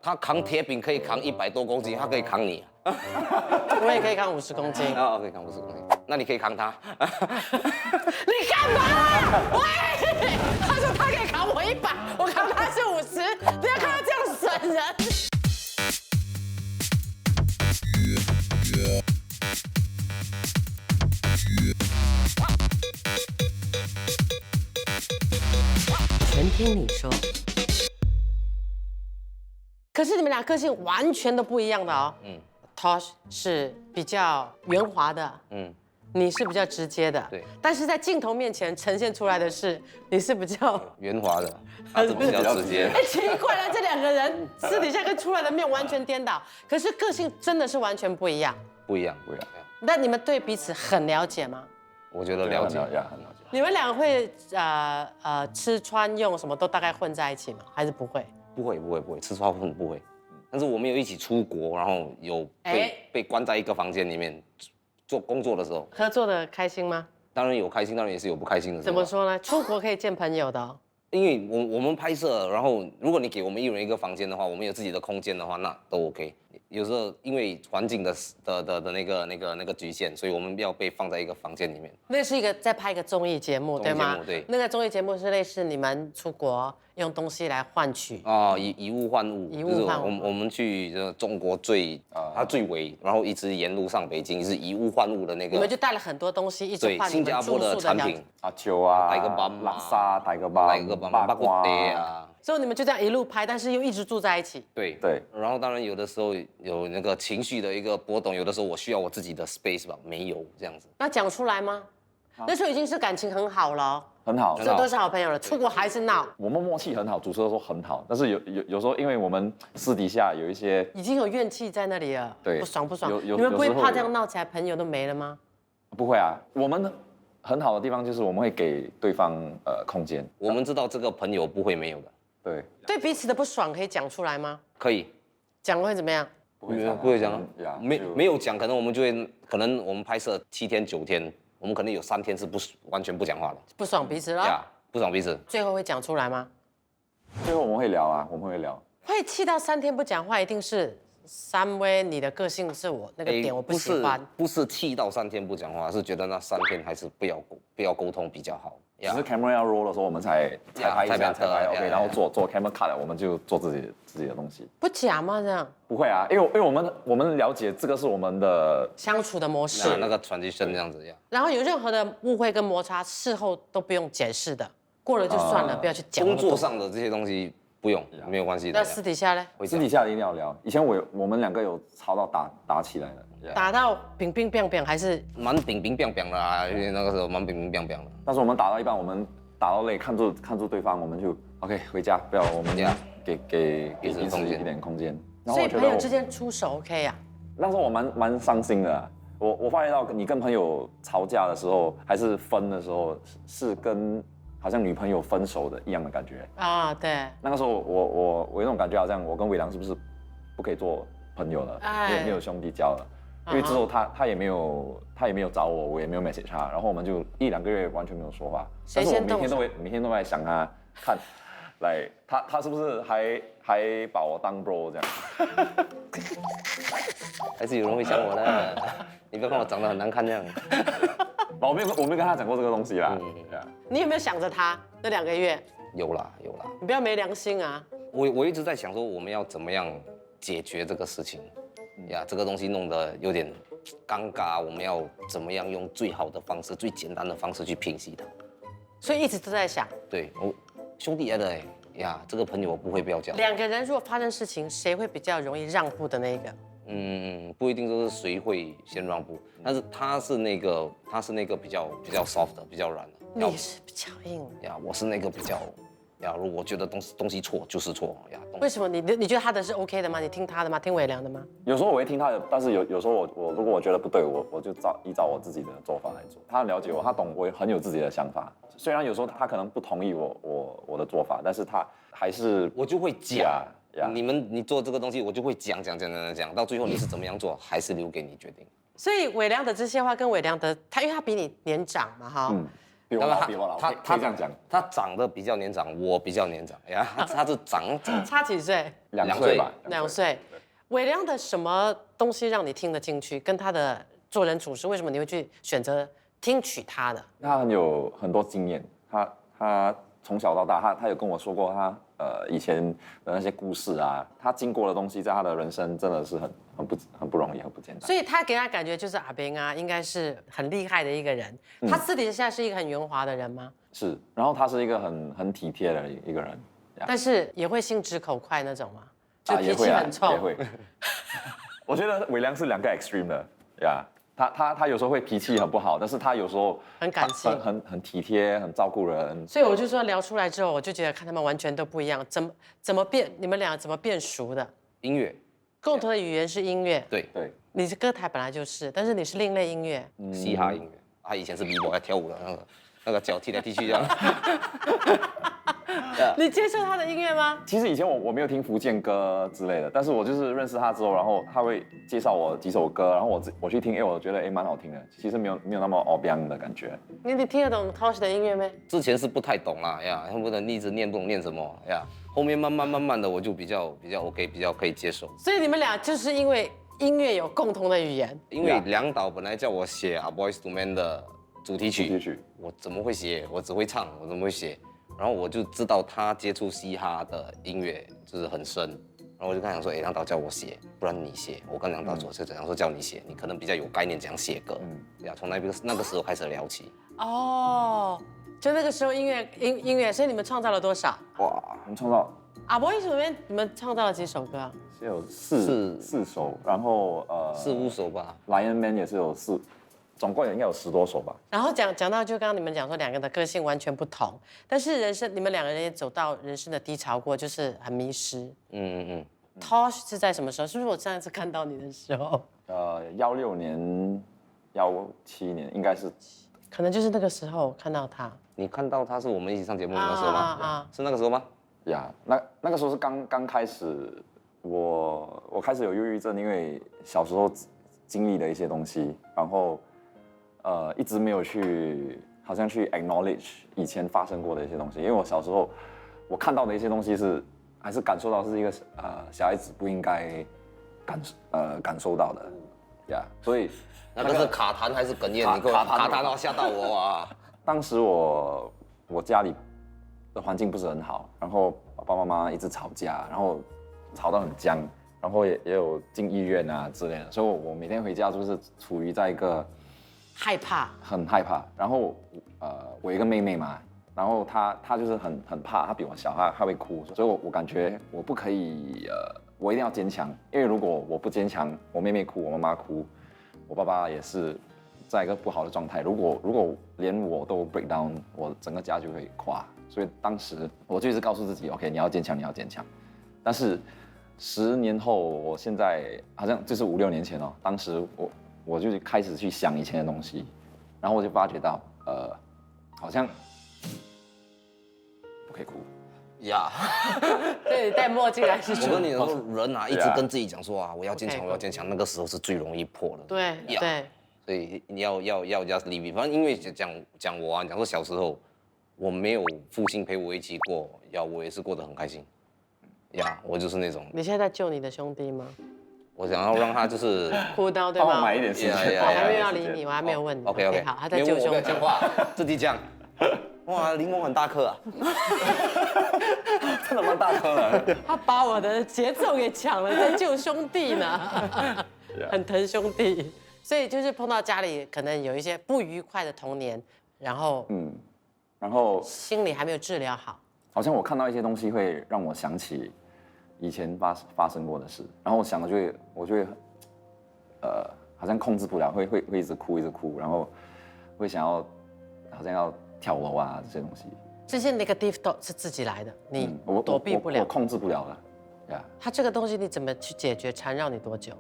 他扛铁饼可以扛100多公斤，他可以扛你。我也可以扛50公斤。啊，可以扛50公斤，那你可以扛他。你干嘛？喂，他说他可以扛我100，我扛他是50，不要看他这样损人。全听你说。可是你们俩个性完全都不一样的哦。Tosh 是比较圆滑的，你是比较直接的，对。但是在镜头面前呈现出来的是，你是比较圆滑的，他是比较直接。哎，奇怪了，这两个人私底下跟出来的面完全颠倒，可是个性真的是完全不一样。不一样。那你们对彼此很了解吗？我觉得了解，很了解。你们俩会吃穿用什么都大概混在一起吗？还是不会？不会，吃穿混不会。但是我们有一起出国，然后有被关在一个房间里面做工作的时候，合作的开心吗？当然有开心，当然也是有不开心的时候。怎么说呢？出国可以见朋友的哦。因为我们拍摄，然后如果你给我们一人一个房间的话，我们有自己的空间的话，那都 OK。有时候因为环境的那个局限，所以我们要被放在一个房间里面。那是一个在拍一个综艺节目，对吗？对。那个综艺节目是类似你们出国用东西来换取以物换物，就是我们去中国它最尾，然后一直沿路上北京是以物换物的那个。你们就带了很多东西，一直换新加坡的产品酒啊，大個包拉沙，大個包，八卦啊。所以你们就这样一路拍，但是又一直住在一起。对。然后当然有的时候有那个情绪的一个波动，有的时候我需要我自己的 space 吧，没有这样子。那讲出来吗？那时候已经是感情很好了，很好，这都是好朋友了。出国还是闹。我们默契很好，主持人说很好，但是有时候因为我们私底下有一些已经有怨气在那里了，对，不爽。你们不会怕这样闹起来，朋友都没了吗？不会啊，我们很好的地方就是我们会给对方空间。我们知道这个朋友不会没有的。对彼此的不爽可以讲出来吗？可以。讲会怎么样？不会讲，没有讲，可能我们就会，可能我们拍摄7天9天，我们可能有3天是完全不讲话的，不爽彼此了。不爽彼此。最后会讲出来吗？最后我们会聊啊，会气到3天不讲话，一定是Somewhere你的个性是我那个点我不喜欢。不是气到3天不讲话，是觉得那3天还是不要沟通比较好。只是 camera 要 roll 的时候，我们才拍一下，才拍 OK，然后做 camera cut，我们就做自己的东西。不假吗？这样不会啊，因为我们了解这个是我们的相处的模式，那个 transition 这样子呀。然后有任何的误会跟摩擦，事后都不用解释的，过了就算了，不要去讲。工作上的这些东西不用，没有关系的。那私底下呢？私底下一定要聊。以前我们2个有吵到打起来的。打到乒乒乓乓还是蛮乒乒乓乓的啊，因为那个时候蛮乒乒乓乓的。但是我们打到一半，我们打到累，看住对方，我们就 OK 回家，不要我们给彼此一点空间。所以朋友之间出手 OK 呀？那时候我蛮伤心的。我发现到你跟朋友吵架的时候，还是分的时候，是跟好像女朋友分手的一样的感觉啊。对。那个时候我有那种感觉，好像我跟伟良是不是不可以做朋友了？没有兄弟交了。因为之后他也没有找我，我也没有 message 他，然后我们就1、2个月完全没有说话。但是我每天都在想他，看，来他是不是还把我当 bro 这样？还是有人会想我的，你不要看我长得很难看这样。我没有跟他讲过这个东西啦。你有没有想着他那2个月？有啦。你不要没良心啊！我一直在想说我们要怎么样解决这个事情。这个东西弄得有点尴尬，我们要怎么样用最好的方式、最简单的方式去平息它？所以一直都在想。对，兄弟来的这个朋友我不会不要交。2个人如果发生事情，谁会比较容易让步的那个？不一定说是谁会先让步，但是他是那个比较 soft 的，比较软的。你是比较硬我是那个比较。如果我觉得东西错就是错为什么你觉得他的是 OK 的吗？你听他的吗？听伟良的吗？有时候我会听他的，但是有时候我如果我觉得不对，我就依照我自己的做法来做。他了解我，他懂我，很有自己的想法。虽然有时候他可能不同意我的做法，但是他还是我就会讲。你做这个东西，我就会讲，到最后你是怎么样做，还是留给你决定。所以伟良的这些话跟伟良的他，因为他比你年长嘛哈。比我老，比我老，可以这样讲。他长得比较年长，我比较年长，呀，他是长差几岁？2岁吧，2岁。伟亮的什么东西让你听得进去？跟他的做人处事，为什么你会去选择听取他的？他有很多经验，他从小到大，他有跟我说过他以前的那些故事啊，他经过的东西，在他的人生真的是很不容易，很不简单。所以他给他感觉就是阿边啊，应该是很厉害的一个人。他私底下是一个很圆滑的人吗？是，然后他是一个很体贴的一个人，但是也会心直口快那种吗？就脾气也很冲。也会。我觉得伟良是2个 extreme 的呀。他有时候会脾气很不好，但是他有时候很感性，很体贴，很照顾人。所以我就说聊出来之后，我就觉得看他们完全都不一样，怎么变？你们俩怎么变熟的？音乐，共同的语言是音乐。对，你是歌台本来就是，但是你是另类音乐，嘻哈音乐。他以前是 B-boy 跳舞的那个脚踢来踢去这样。你接受他的音乐吗？其实以前我没有听福建歌之类的，但是我就是认识他之后，然后他会介绍我几首歌，然后我去听，我觉得蛮好听的。其实没有那么欧边的感觉。你听得懂 Tosh 的音乐没？之前是不太懂啦呀，不能一直念不懂念什么呀。后面慢慢的我就比较 OK， 比较可以接受。所以你们俩就是因为音乐有共同的语言。因为梁导本来叫我写《A Boyz II Men》的主题曲，我怎么会写？我只会唱，我怎么会写？然后我就知道他接触嘻哈的音乐就是很深，然后我就跟他讲说，梁导叫我写，不然你写。我跟梁导说，就讲说叫你写，你可能比较有概念，讲写歌。从那个时候开始聊起。哦，就那个时候音乐，所以你们创造了多少？哇，我们创造阿伯里面你们创造了几首歌啊？是有四首，然后4、5首吧。Lion Man 也是有总共应该有10多首吧。然后讲到就刚刚你们讲说2个的个性完全不同，但是你们2个人也走到人生的低潮过，就是很迷失。Tosh 是在什么时候？是不是我上一次看到你的时候16年、17年应该是。可能就是那个时候看到他。你看到他是我们一起上节目的那时候吗？是那个时候吗？呀，那个时候是刚开始，我开始有忧郁症，因为小时候经历的一些东西，然后一直没有好像去 acknowledge 以前发生过的一些东西，因为我小时候我看到的一些东西还是感受到是一个小孩子不应该感受到的，呀，所以那个是卡痰还是哽咽？你给我卡痰哦，吓到我啊！当时我家里的环境不是很好，然后爸爸妈妈一直吵架，然后吵得很僵，然后也有进医院啊之类的，所以我每天回家就是处于在一个很害怕。然后我有一个妹妹嘛，然后她就是很怕，她比我小，她会哭，所以我感觉我不可以我一定要坚强，因为如果我不坚强，我妹妹哭，我妈妈哭，我爸爸也是在一个不好的状态。如果连我都 break down， 我整个家就会垮。所以当时我就一直告诉自己 ，OK， 你要坚强，你要坚强。但是10年后，我现在好像就是5、6年前哦，当时我就开始去想以前的东西，然后我就发觉到，好像不可以哭呀。对，戴墨镜还是我跟你说，人啊，一直跟自己讲说我要坚强，我要坚强，那个时候是最容易破的。对。所以你要 just leave it。反正因为讲我啊，讲说小时候我没有父亲陪我一起过，我也是过得很开心。我就是那种。你现在在救你的兄弟吗？我想要让他就是哭到对吗？帮我买一点时间。我还没有要理你，我还没有问你。OK， 好，他在救兄弟。讲话，自己讲。哇，柠檬很大颗啊！真的蛮大颗的。他把我的节奏给抢了，在救兄弟呢，很疼兄弟。所以就是碰到家里可能有一些不愉快的童年，然后心里还没有治疗好。好像我看到一些东西会让我想起以前发生过的事，然后我想的我就会好像控制不了，会一直哭，然后会想要好像要跳楼啊这些东西。这些 negative thought 是自己来的，你躲避不了，我控制不了了。他这个东西你怎么去解决？缠绕你多久？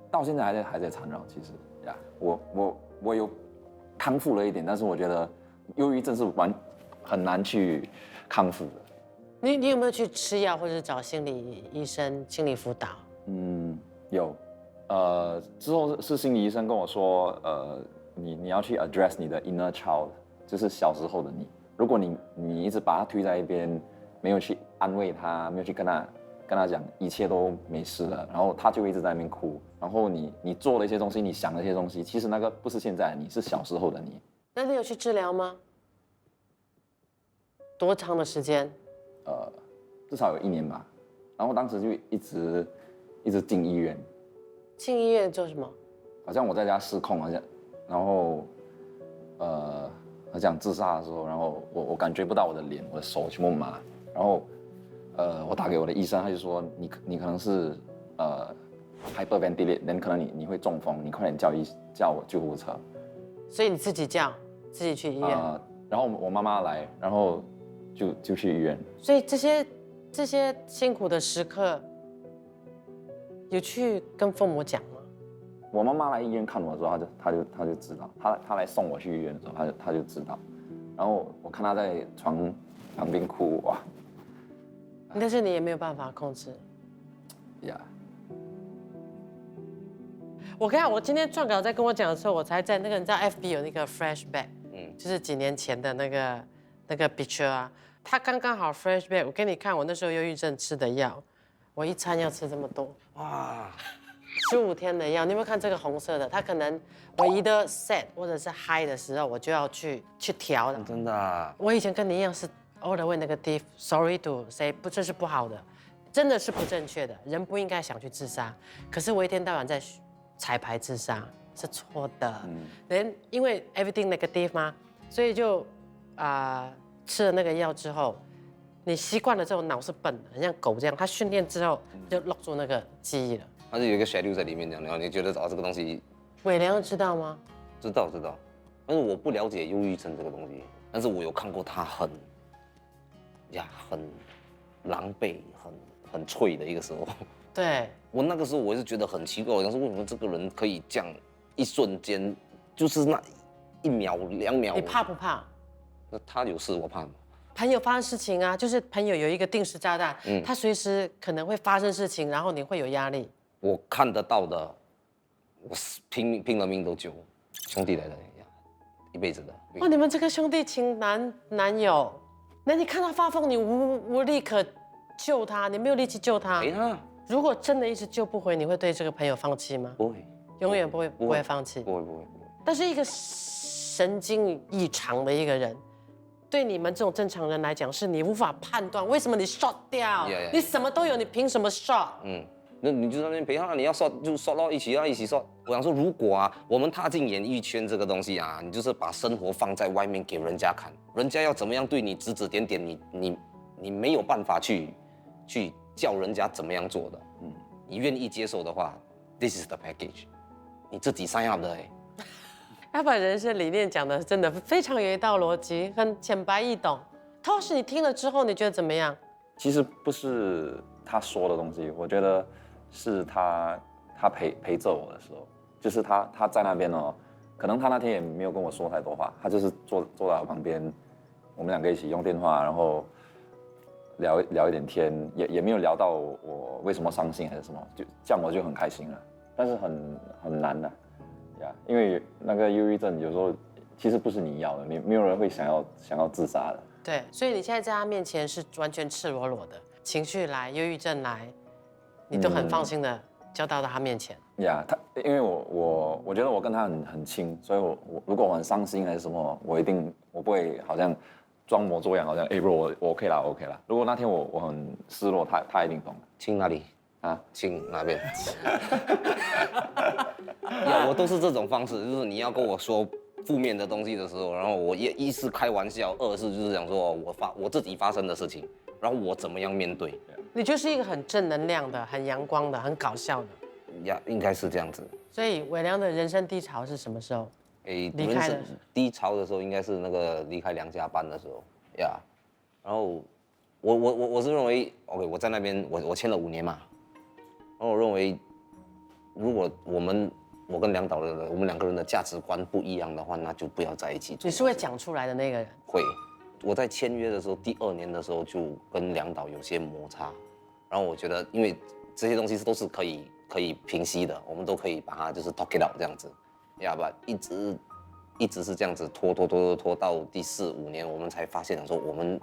到现在还在缠绕，其实我有康复了一点，但是我觉得忧郁症是很难去康复的。你有没有去吃药，或者是找心理医生、心理辅导？有，之后是心理医生跟我说，你要去 address 你的 inner child，就是小时候的你。如果你一直把他推在一边，没有去安慰他，没有去跟他讲一切都没事了，然后他就一直在那边哭。然后你做了一些东西，你想了一些东西，其实那个不是现在的你，是小时候的你。那你有去治疗吗？多长的时间？至少有1年吧。然后当时就一直进医院。进医院做什么？好像我在家失控，好像，然后好像自杀的时候，然后我感觉不到我的脸，我的手全部麻。然后我打给我的医生，他就说你可能是hyperventilate， 可能你会中风，你快点叫救护车。所以你自己去医院。然后我妈妈来，然后就去医院。所以这些辛苦的时刻，有去跟父母讲吗？我妈妈来医院看我的时候，她就知道，她来送我去医院的时候，她就知道。然后我看她在床旁边哭，哇！但是你也没有办法控制。呀。我跟你讲，我今天撰稿在跟我讲的时候，我才在那个你知道 FB 有那个 flashback，就是几年前的那个 picture 啊，他刚刚好 flashback。我给你看，我那时候忧郁症吃的药，我一餐要吃这么多，哇，15天的药。你有没有看这个红色的？它可能我一的 sad 或者是 high 的时候，我就要去调的。真的啊。我以前跟你一样是 all the way negative，sorry to say， 不，这是不好的，真的是不正确的，人不应该想去自杀。可是我一天到晚在彩排自杀是错的，人因为 everything negative 嘛，所以就吃了那个药之后，你习惯了之后脑是笨的，很像狗这样，它训练之后就 lock 住那个记忆了。它是有一个 schedule 在里面，然后你觉得这个东西，伟良知道吗？知道，但是我不了解忧郁症这个东西，但是我有看过他很狼狈、很脆的一个时候。对，我那个时候我也是觉得很奇怪，我想说为什么这个人可以这样一瞬间，就是那1秒2秒。你怕不怕？那他有事，我怕吗？朋友发生事情啊，就是朋友有一个定时炸弹，他随时可能会发生事情，然后你会有压力。我看得到的，我拼了命都救，兄弟来的呀，一辈子的。哦，你们这个兄弟情男友，那你看他发疯，你无力可救他，你没有力气救他。哎呀，如果真的一直救不回，你会对这个朋友放弃吗？不会，永远不会放弃。不会。但是一个神经异常的一个人，对你们这种正常人来讲，是你无法判断为什么你 shot 掉，你什么都有，你凭什么 shot？那你就在那边陪他，你要 shot 就 shot 到一起shot。我想说，如果我们踏进演艺圈这个东西你就是把生活放在外面给人家看，人家要怎么样对你指指点点，你没有办法去叫人家怎么样做的。你愿意接受的话 ，this is the package， 你自己 sign up 的他把人生理念讲的真的非常有一道逻辑，很浅白易懂。Tosh，你听了之后你觉得怎么样？其实不是他说的东西，我觉得是他陪着我的时候，就是他在那边可能他那天也没有跟我说太多话，他就是坐在我旁边，我们2个一起用电话，然后聊一点天，也没有聊到我为什么伤心还是什么，就这样我就很开心了。但是很难的呀，因为那个忧郁症有时候其实不是你要的，没有人会想要自杀的。对，所以你现在在他面前是完全赤裸裸的，情绪来，忧郁症来，你都很放心的交到他面前。呀，因为我觉得我跟他很亲，所以我如果我很伤心还是什么，我不会好像装模作样，好像bro 我 OK 啦。如果那天我很失落，他一定懂。亲哪里啊？亲哪边？我都是这种方式，就是你要跟我说负面的东西的时候，然后我一是开玩笑，二是就是讲说我自己发生的事情，然后我怎么样面对。你就是一个很正能量的、很阳光的、很搞笑的。应该是这样子。所以伟良的人生低潮是什么时候？离开的低潮的时候应该是那个离开梁家班的时候呀。然后我是认为 ，OK， 我在那边我签了5年嘛，然后我认为如果我跟梁导的我们2个人的价值观不一样的话，那就不要在一起做。你是会讲出来的那个人？会。我在签约的时候，第2年的时候就跟梁导有些摩擦，然后我觉得因为这些东西都是可以平息的，我们都可以把它就是 talk it out 这样子，要不一直一直是这样子拖到第4、5年，我们才发现说我们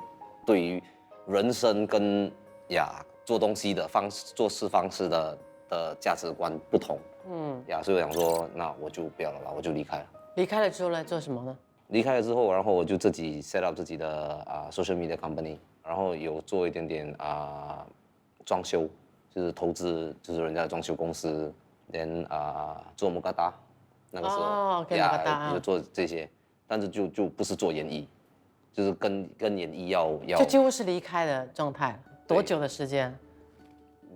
对于人生跟做东西的做事方式的价值观不同。所以我想说，那我就不要了吧，我就离开了。离开了之后来做什么呢？离开了之后，然后我就自己 set up 自己的social media company， 然后有做一点点装修，就是投资，就是人家的装修公司，连做摩嘎达，那个时候就做这些，但是就不是做演艺，就是跟演艺要就几乎是离开的状态。多久的时间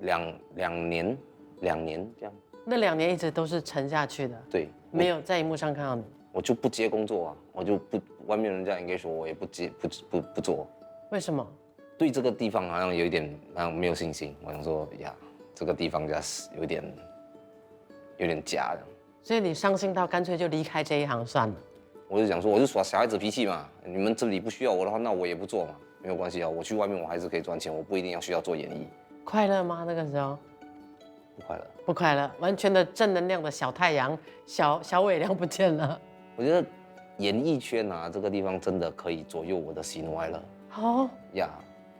？2年这样。那2年一直都是沉下去的。对，没有在荧幕上看到你。我就不接工作啊，我就不外面人家engage我也不接不做。为什么？对这个地方好像有一点好像没有信心。我想说这个地方就是有点假的。所以你伤心到干脆就离开这一行算了。我就想说，我就耍小孩子脾气嘛。你们这里不需要我的话，那我也不做嘛，没有关系啊。我去外面我还是可以赚钱，我不一定要需要做演艺。快乐吗？那个时候？不快乐。不快乐，完全的正能量的小太阳，小尾亮不见了。我觉得演艺圈这个地方真的可以左右我的喜怒哀乐。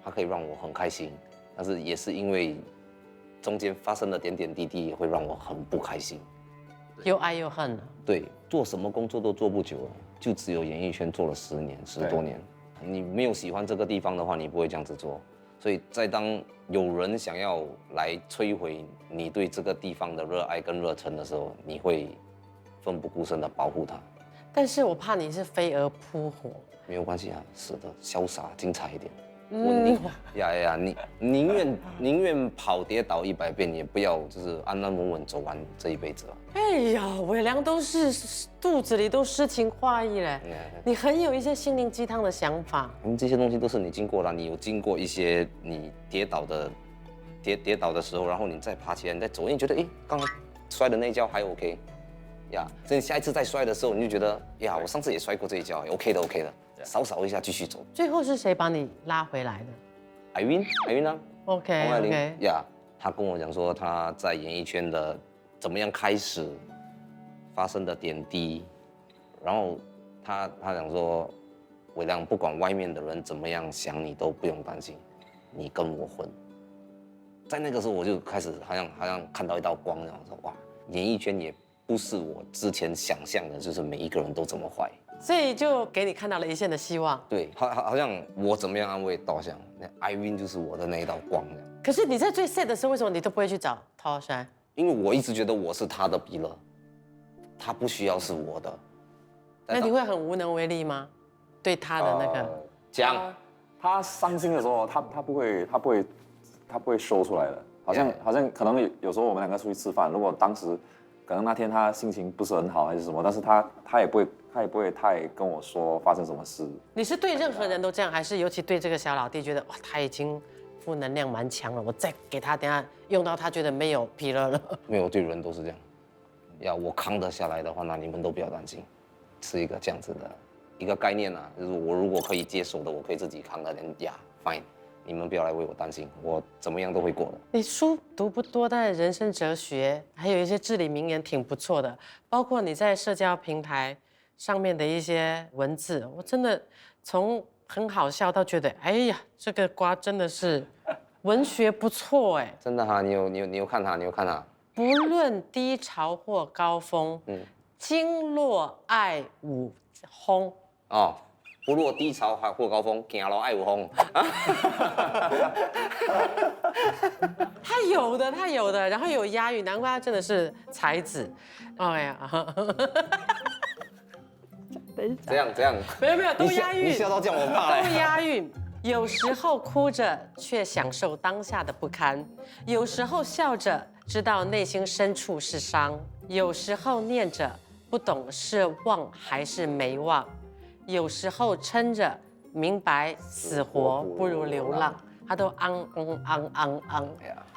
它可以让我很开心，但是也是因为中间发生的点点滴滴，会让我很不开心。又爱又恨对，做什么工作都做不久了，就只有演艺圈做了10多年。你没有喜欢这个地方的话，你不会这样子做。所以在当有人想要来摧毁你对这个地方的热爱跟热忱的时候，你会奋不顾身的保护它。但是我怕你是飞蛾扑火。没有关系啊，是的，潇洒精彩一点。你宁愿跑跌倒100遍，也不要就是安安稳稳走完这一辈子了。哎呀，伟良都是肚子里都诗情画意嘞，你很有一些心灵鸡汤的想法。这些东西都是你经过了，你有经过一些你跌倒的时候，然后你再爬起来，你再走，你觉得刚刚摔的那一跤还 OK。所以下一次再摔的时候，你就觉得我上次也摔过这一跤 ，OK 的，扫一下继续走。最后是谁把你拉回来的？Irene 啊 ，OK， 他跟我讲说他在演艺圈的怎么样开始发生的点滴，然后他讲说，伟亮不管外面的人怎么样想你都不用担心，你跟我混。在那个时候我就开始好像看到一道光，然后说哇，演艺圈也不是我之前想象的，就是每一个人都这么坏，所以就给你看到了一线的希望。对，好像我怎么样安慰稻香，那 Irene 就是我的那一道光这样。可是你在最 sad 的时候，为什么你都不会去找陶山？因为我一直觉得我是他的彼了，他不需要是我的。那你会很无能为力吗？对他的那个讲，他伤心的时候，他不会说出来的，好像可能有时候我们2个出去吃饭，如果当时可能那天他心情不是很好还是什么，但是他也不会太跟我说发生什么事。你是对任何人都这样，还是尤其对这个小老弟觉得哇他已经负能量蛮强了，我再给他等下用到他觉得没有疲了？没有，对人都是这样。我扛得下来的话，那你们都不要担心，是一个这样子的一个概念啊，就是我如果可以接受的，我可以自己扛的人，fine。你们不要来为我担心，我怎么样都会过的。你书读不多，但是人生哲学还有一些至理名言挺不错的，包括你在社交平台上面的一些文字，我真的从很好笑到觉得，哎呀，这个瓜真的是文学不错哎。真的哈，你有看他，不论低潮或高峰，经络爱舞轰。不落低潮或高峰，行路爱有风。他有的，然后有押韵，难怪他真的是才子。哎呀，这样，没有都押韵。你笑到这样，我怕都押韵。有时候哭着却享受当下的不堪，有时候笑着知道内心深处是伤，有时候念着不懂是忘还是没忘。有时候撑着，明白死活不如流浪，他都昂。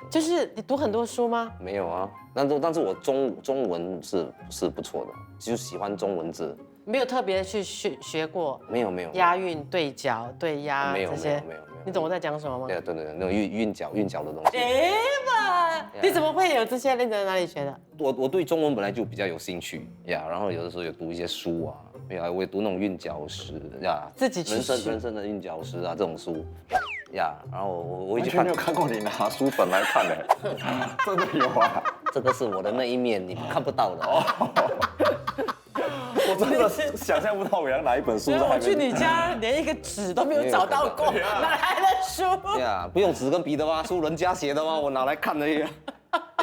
就是你读很多书吗？没有啊，但是我中文是不错的，就喜欢中文字。没有特别去学过？没有。押韵、对角、对押这些。没有。你懂我在讲什么吗？对，那种韵脚的东西。你怎么会有这些？你在哪里学的？我对中文本来就比较有兴趣呀，然后有的时候有读一些书啊，我也读那种韵脚史呀，自己去人生的韵脚史啊这种书呀，然后我完全没有看过你拿书本来看的，真的有啊？这个是我的那一面，你看不到的。我真的是想象不到我要拿一本书。我去你家连一个纸都没有找到过，哪来的书？呀，不用纸跟笔的吗？书人家写的吗？我拿来看而已。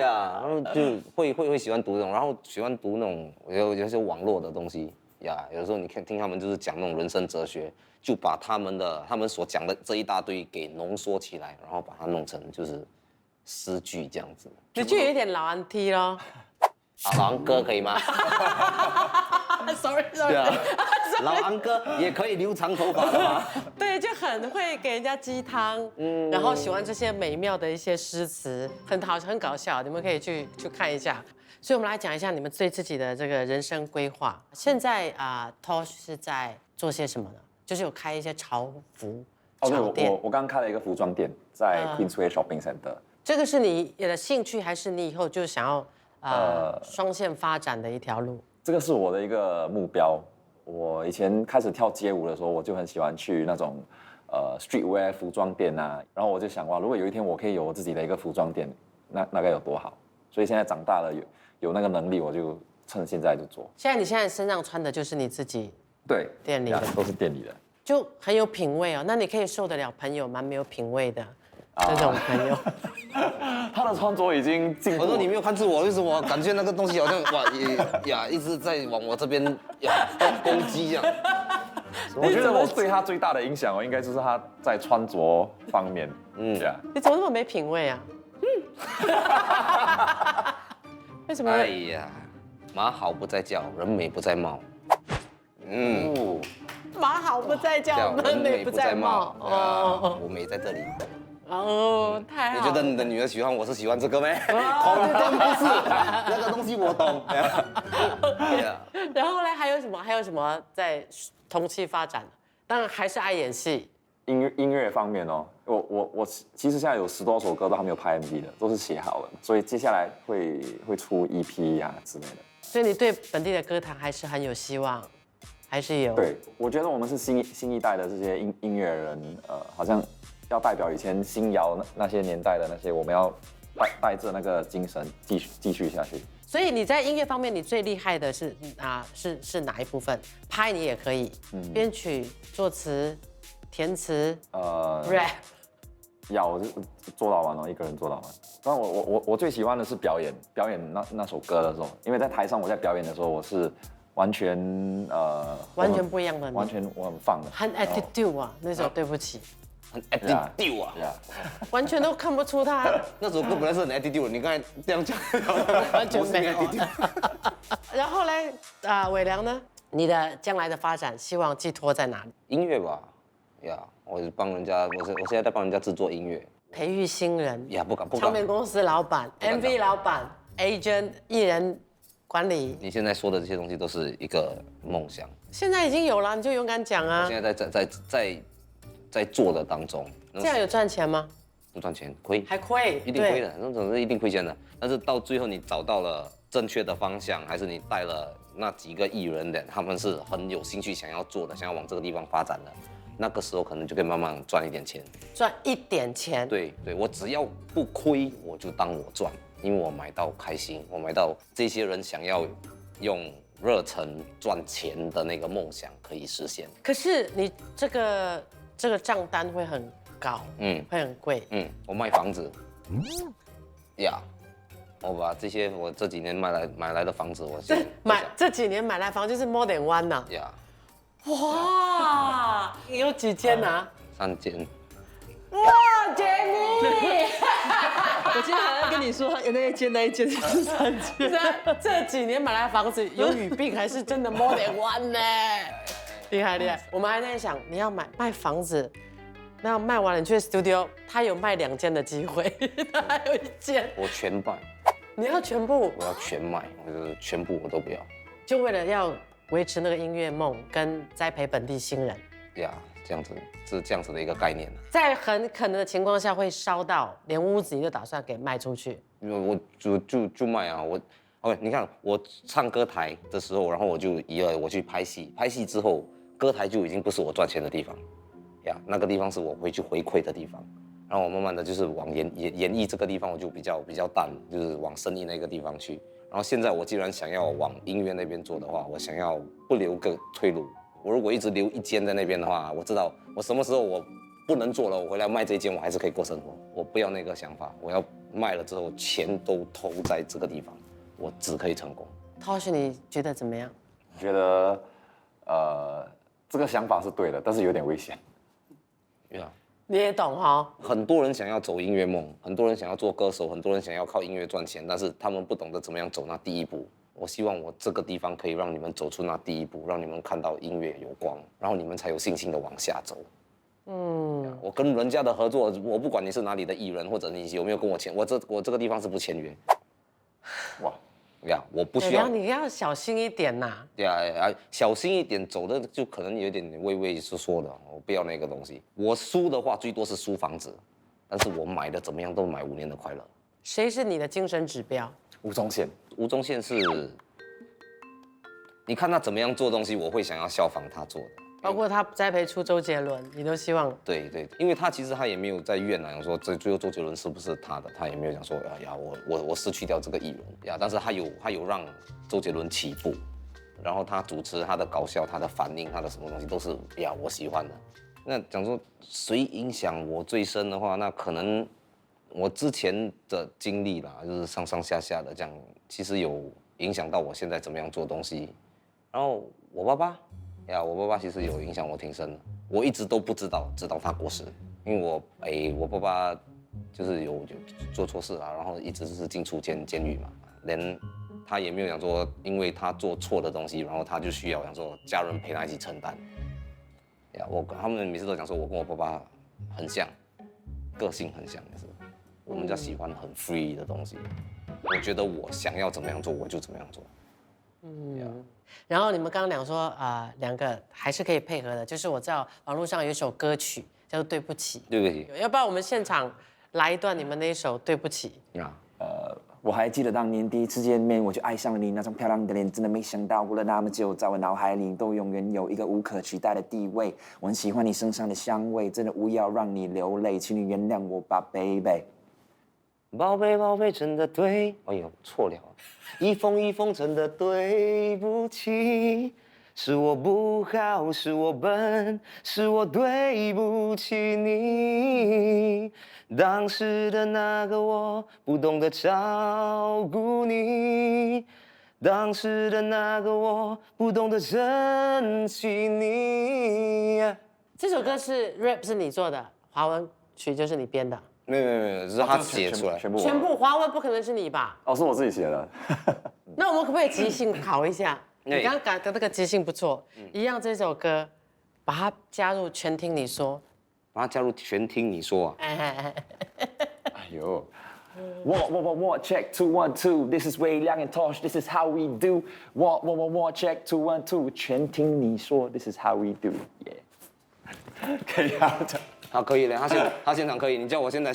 呀，然后就会喜欢读这种，然后喜欢读那种有些网络的东西呀。有的时候你听他们就是讲那种人生哲学，就把他们所讲的这一大堆给浓缩起来，然后把它弄成就是诗句这样子。你就有一点老安 T 咯。老安哥可以吗？Sorry， 对啊，老安哥也可以留长头发的吗？对，就很会给人家鸡汤，然后喜欢这些美妙的一些诗词，很搞笑，你们可以去看一下。所以我们来讲一下你们对自己的这个人生规划。现在Tosh 是在做些什么呢？就是有开一些潮服对，我刚开了一个服装店，在 Queensway Shopping Center。这个是你的兴趣，还是你以后就想要双线发展的一条路？这个是我的一个目标。我以前开始跳街舞的时候，我就很喜欢去那种streetwear 服装店啊，然后我就想哇，如果有一天我可以有我自己的一个服装店，那该有多好。所以现在长大了有那个能力，我就趁现在就做。你现在身上穿的就是你自己对店里的，都是店里的，就很有品味哦。那你可以受得了朋友蛮没有品味的这种朋友？他的穿着已经进步。我说你没有看出我，为什么感觉那个东西好像一直在往我这边攻击这样？我觉得我对他最大的影响应该就是他在穿着方面。你怎么那么没品味啊？为什么？哎呀，马好不在叫，人美不在貌。马好不在叫，人美不在貌。我美在这里。太好了。你觉得你的女儿喜欢我是喜欢这个没？统统不是，那个东西我懂。然后呢，还有什么在同期发展？当然还是爱演戏。音乐方面哦，我其实现在有10多首歌都还没有拍 MV 的，都是写好了，所以接下来会出 EP 啊之类的。所以你对本地的歌坛还是很有希望，还是有？对，我觉得我们是新一代的这些音乐人，好像要代表以前新谣那些年代的那些，我们要带着那个精神继续下去。所以你在音乐方面，你最厉害的是哪一部分？拍你也可以，编曲、作词、填词，rap， 要做到完哦，一个人做到完。但我最喜欢的是表演那首歌的时候，因为在台上我在表演的时候，我是完全不一样的，完全我很放的，很 attitude 啊，那首对不起。很 attitude 啊，完全都看不出他。那首歌本来是很 attitude， 你刚才这样讲，完全没有。然后呢，伟良呢？你的将来的发展希望寄托在哪里？音乐吧，我是帮人家，我现在在帮人家制作音乐，培育新人。不敢。唱片公司老板、MV 老板、agent、艺人管理。你现在说的这些东西都是一个梦想。现在已经有了，你就勇敢讲啊！我现在在做的当中，这样有赚钱吗？不赚钱，亏，还亏，一定亏的，那种是一定亏钱的。但是到最后你找到了正确的方向，还是你带了那几个艺人的，他们是很有兴趣想要做的，想要往这个地方发展的，那个时候可能就可以慢慢赚一点钱。赚一点钱？对，我只要不亏，我就当我赚，因为我买到开心，我买到这些人想要用热忱赚钱的那个梦想可以实现。可是你这个账单会很高，会很贵，我卖房子，我把这些我这几年买来的房子，我这几年买来房就是 more than one 呐，哇，你有几间啊？3间。哇 ，Jenny， 我今天还要跟你说，那一间是3间。这几年买来房子有语病还是真的 more than one 呢？厉害！我们还在想，你要卖房子，那卖完了你去 studio， 他有卖2间的机会，他还有1间。我全卖。你要全部？我要全卖，就是全部我都不要。就为了要维持那个音乐梦，跟栽培本地新人。这样子是这样子的一个概念。在很可能的情况下会烧到，连屋子你就打算给卖出去？因为我就卖啊，OK， 你看我唱歌台的时候，然后我就我去拍戏，拍戏之后，歌台就已经不是我赚钱的地方，呀，那个地方是我回去回馈的地方。然后我慢慢的就是往演艺这个地方，我就比较淡，就是往生意那个地方去。然后现在我既然想要往音乐那边做的话，我想要不留个退路。我如果一直留一间在那边的话，我知道我什么时候我不能做了，我回来卖这一间，我还是可以过生活。我不要那个想法，我要卖了之后钱都投在这个地方，我只可以成功。涛旭，你觉得怎么样？我觉得这个想法是对的，但是有点危险。呀，你也懂哈？很多人想要走音乐梦，很多人想要做歌手，很多人想要靠音乐赚钱，但是他们不懂得怎么样走那第一步。我希望我这个地方可以让你们走出那第一步，让你们看到音乐有光，然后你们才有信心的往下走。我跟人家的合作，我不管你是哪里的艺人，或者你有没有跟我签，我这个地方是不签约。哇，呀，我不需要。你要小心一点呐。呀，小心一点，走的就可能有点畏畏缩的，我不要那个东西。我输的话，最多是输房子，但是我买的怎么样都买5年的快乐。谁是你的精神指标？吴宗宪。吴宗宪是，你看他怎么样做东西，我会想要效仿他做的。包括他栽培出周杰伦，你都希望？对，因为他其实他也没有在怨啊，说最后周杰伦是不是他的，他也没有讲说呀我失去掉这个艺人呀，但是他有让周杰伦起步，然后他主持他的搞笑，他的反应，他的什么东西都是呀我喜欢的。那讲说谁影响我最深的话，那可能我之前的经历啦，就是上上下下的这样，其实有影响到我现在怎么样做东西。然后我爸爸呀，我爸爸其实有影响我挺深的，我一直都不知道，直到他过世，因为我爸爸就是有做错事啦，然后一直是进出监狱嘛，连他也没有讲说，因为他做错的东西，然后他就需要讲说家人陪他一起承担。呀，他们每次都讲说我跟我爸爸很像，个性很像，也是。我们家喜欢很 free 的东西，我觉得我想要怎么样做，我就怎么样做。然后你们刚刚讲说两个还是可以配合的，就是我知道网络上有一首歌曲叫做《对不起》，对不起，要不然我们现场来一段你们那一首《对不起》呀。我还记得当年第一次见面，我就爱上了你那张漂亮的脸，真的没想到过了那么久，在我脑海里都永远有一个无可取代的地位。我很喜欢你身上的香味，真的无要让你流泪，请你原谅我吧 ，baby。宝贝，宝贝，真的对，哎呦，错了，一封一封真的对不起，是我不好，是我笨，是我对不起你。当时的那个我不懂得照顾你，当时的那个我不懂得珍惜你。这首歌是 rap 是你做的，华文曲就是你编的。没有，是他写出来，全部华文不可能是你吧？是我自己写的。那我们可不可以即兴考一下？你刚刚改的那个即兴不错，一样这首歌，把它加入全听你说，把它加入全听你说啊。哎呦。What check 2 1 2 This is Wei Liang and Tosh This is how we do What check 2 1 2全听你说 This is how we do Yeah 可以啊。他可以的，他现场可以。你叫我现场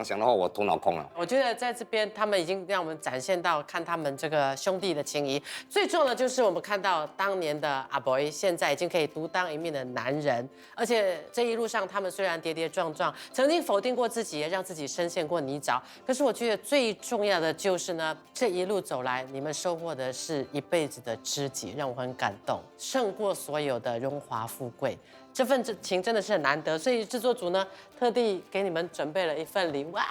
想的话，我头脑空了。我觉得在这边他们已经让我们展现到看他们这个兄弟的情谊。最重要的就是我们看到当年的阿 boy 现在已经可以独当一面的男人，而且这一路上他们虽然跌跌撞撞，曾经否定过自己，也让自己深陷过泥沼。可是我觉得最重要的就是呢，这一路走来，你们收获的是一辈子的知己，让我很感动，胜过所有的荣华富贵。这份情真的是很难得，所以制作组呢特地给你们准备了一份礼物，哇，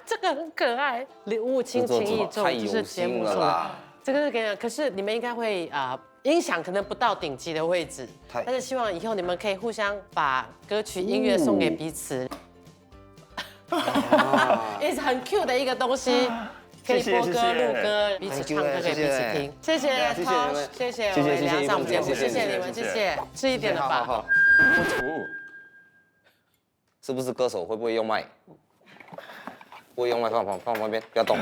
这个很可爱，礼物轻轻意重，就是节目送的。这个是给你们，可是你们应该会音响可能不到顶级的位置，但是希望以后你们可以互相把歌曲音乐送给彼此，也是很 cute 的一个东西。可以播歌、录歌，彼此唱歌给彼此听。谢谢 Tosh， 谢谢伟良上我们节目，谢谢你们，谢谢。吃一点了吧？好。是不是歌手？会不会用麦？不会用麦，放旁边，不要动。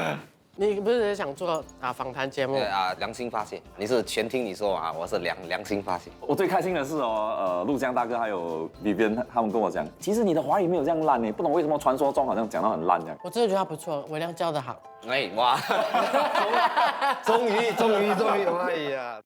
你不是想做访谈节目？对啊，良心发泄，你是全听你说啊，我是良心发泄。我最开心的是陆江大哥还有里边他们跟我讲，其实你的华语没有这样烂呢，不懂为什么传说中好像讲到很烂这样。我真的觉得他不错，伟亮教的好。哎哇，终于，哎呀。